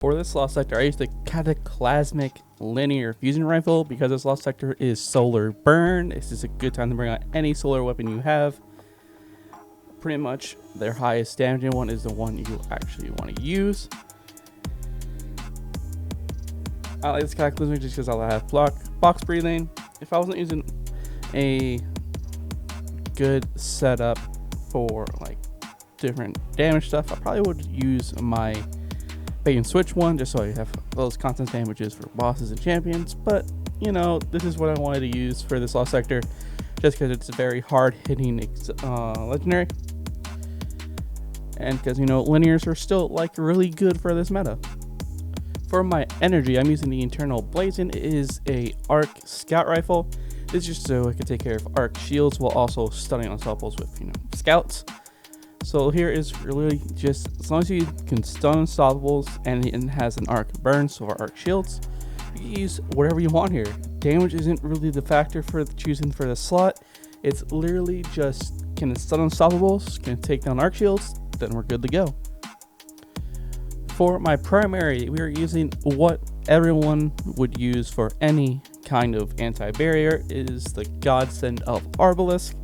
For this lost sector, I used the cataclysmic linear fusion rifle because this lost sector is solar burn. This is a good time to bring out any solar weapon you have. Pretty much their highest damaging one is the one you actually want to use. I like this cataclysmic just because I have box breathing. If I wasn't using a good setup for like different damage stuff, I probably would use my bait and switch one just so I have those constant damages for bosses and champions. But you know, this is what I wanted to use for this lost sector just because it's a very hard hitting legendary, and because you know linears are still like really good for this meta. For my energy, I'm using the internal blazing. It is a arc scout rifle. This is just so I can take care of arc shields while also stunning unstoppables with scouts. So here is really just as long as you can stun unstoppables and it has an arc burn, so for arc shields, you can use whatever you want here. Damage isn't really the factor for choosing for the slot. It's literally just can it stun unstoppables, can it take down arc shields, then we're good to go. For my primary, we are using what everyone would use for any kind of anti-barrier. It is the godsend of Arbalisk.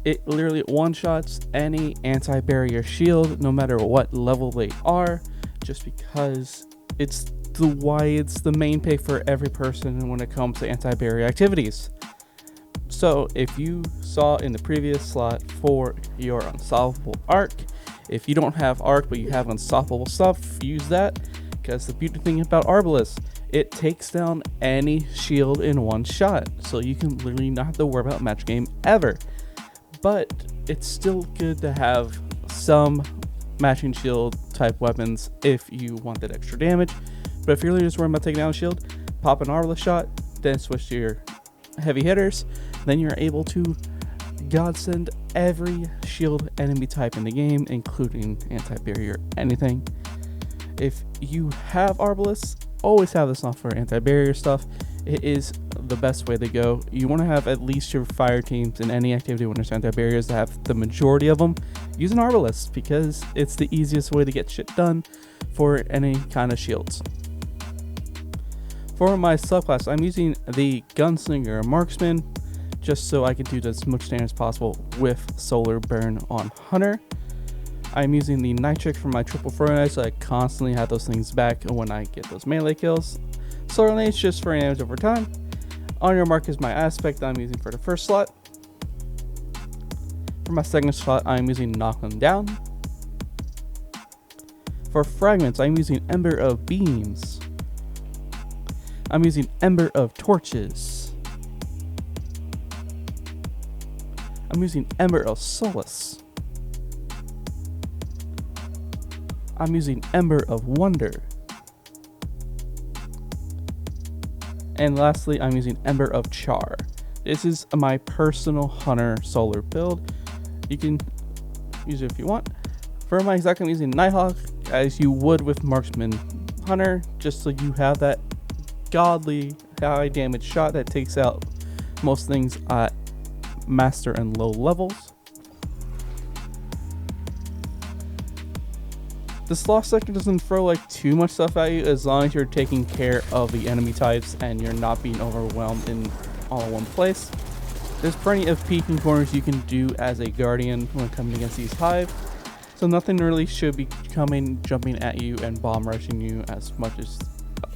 It literally one-shots any anti-barrier shield, no matter what level they are, just because it's the main pick for every person when it comes to anti-barrier activities. So if you saw in the previous slot for your unstoppable arc, if you don't have arc but you have unstoppable stuff, use that, because the beauty thing about Arbalisk, it takes down any shield in one shot, so you can literally not have to worry about match game ever. But it's still good to have some matching shield type weapons if you want that extra damage. But if you're really just worried about taking down a shield, pop an Arbalisk shot, then switch to your heavy hitters, then you're able to godsend every shield enemy type in the game, including anti-barrier anything. If you have Arbalisk, always have this on for anti-barrier stuff. It is the best way to go. You want to have at least your fire teams in any activity when there's anti-barriers to have the majority of them use an Arbalisk, because it's the easiest way to get shit done for any kind of shields. For my subclass, I'm using the Gunslinger Marksman just so I can do as much damage as possible with solar burn on Hunter. I'm using the Nitric for my triple Fronteye, so I constantly have those things back when I get those melee kills. Solar Lance just for damage over time. On Your Mark is my aspect that I'm using for the first slot. For my second slot, I'm using Knock Them Down. For fragments, I'm using Ember of Beams. I'm using Ember of Torches. I'm using Ember of Solace. I'm using Ember of Wonder. And lastly, I'm using Ember of Char. This is my personal Hunter solar build. You can use it if you want. For my exact, I'm using Nighthawk, as you would with Marksman Hunter, just so you have that godly high damage shot that takes out most things at master and low levels. This lost sector doesn't throw like too much stuff at you as long as you're taking care of the enemy types and you're not being overwhelmed in all in one place. There's plenty of peeking corners you can do as a guardian when coming against these hive, so nothing really should be jumping at you and bomb rushing you as much as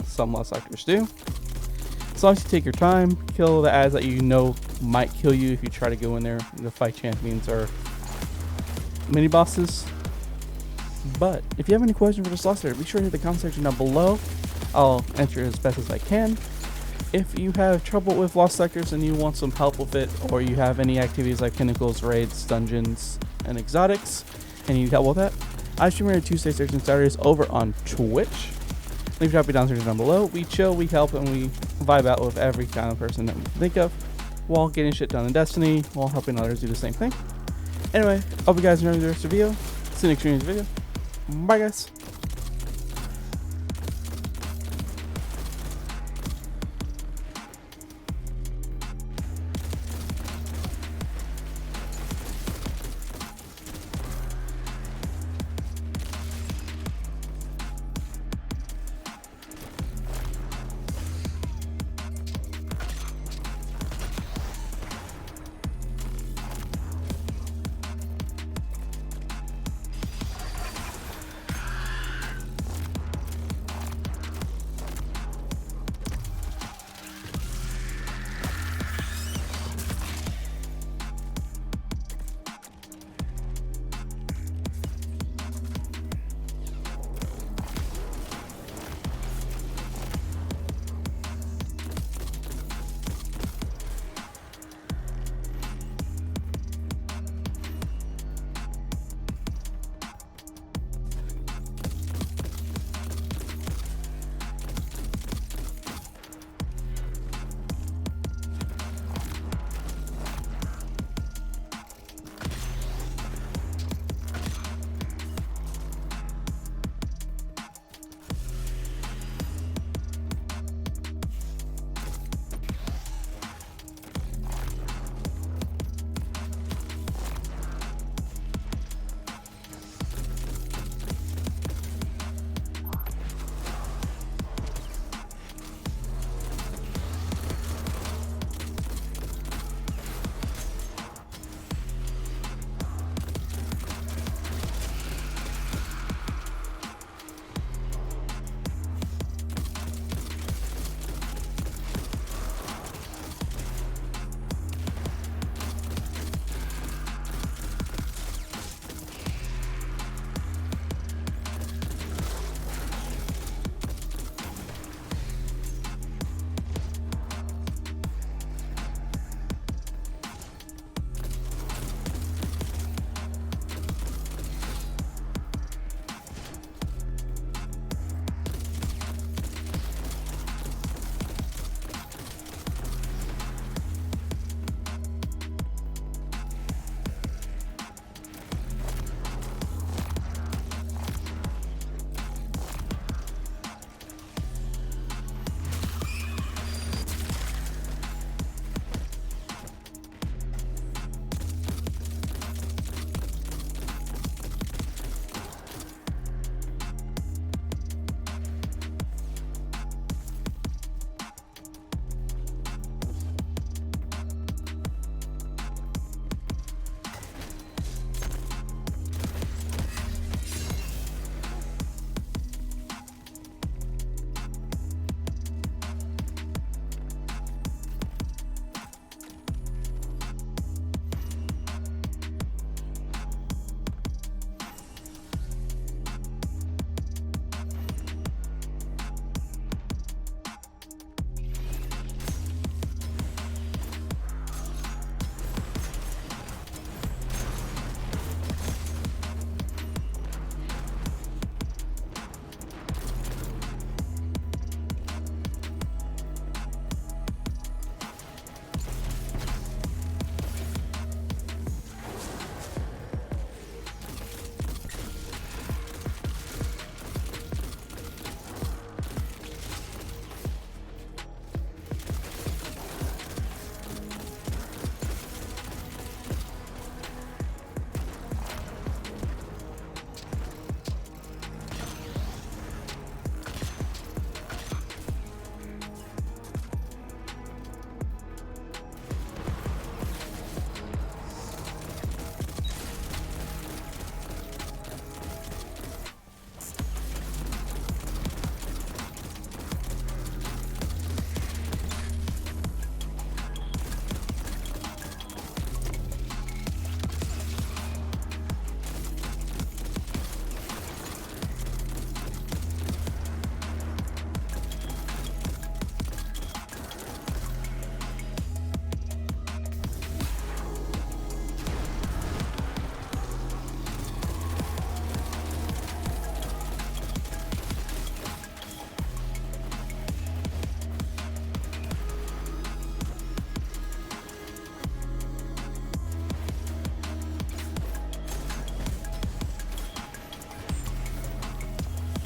some lost sectors do. As long as you take your time, kill the ads that you know might kill you if you try to go in there to fight champions or mini bosses. But if you have any questions for this lost sector, be sure to hit the comment section down below. I'll answer as best as I can. If you have trouble with lost sectors and you want some help with it, or you have any activities like pinnacles, raids, dungeons, and exotics, and you need help with that, I stream every Tuesdays, Thursdays, and Saturdays over on Twitch. Leave drop it down below. We chill, we help, and we vibe out with every kind of person that we can think of while getting shit done in Destiny, while helping others do the same thing. Anyway, hope you guys enjoyed the rest of the video. See you next video. Bye guys.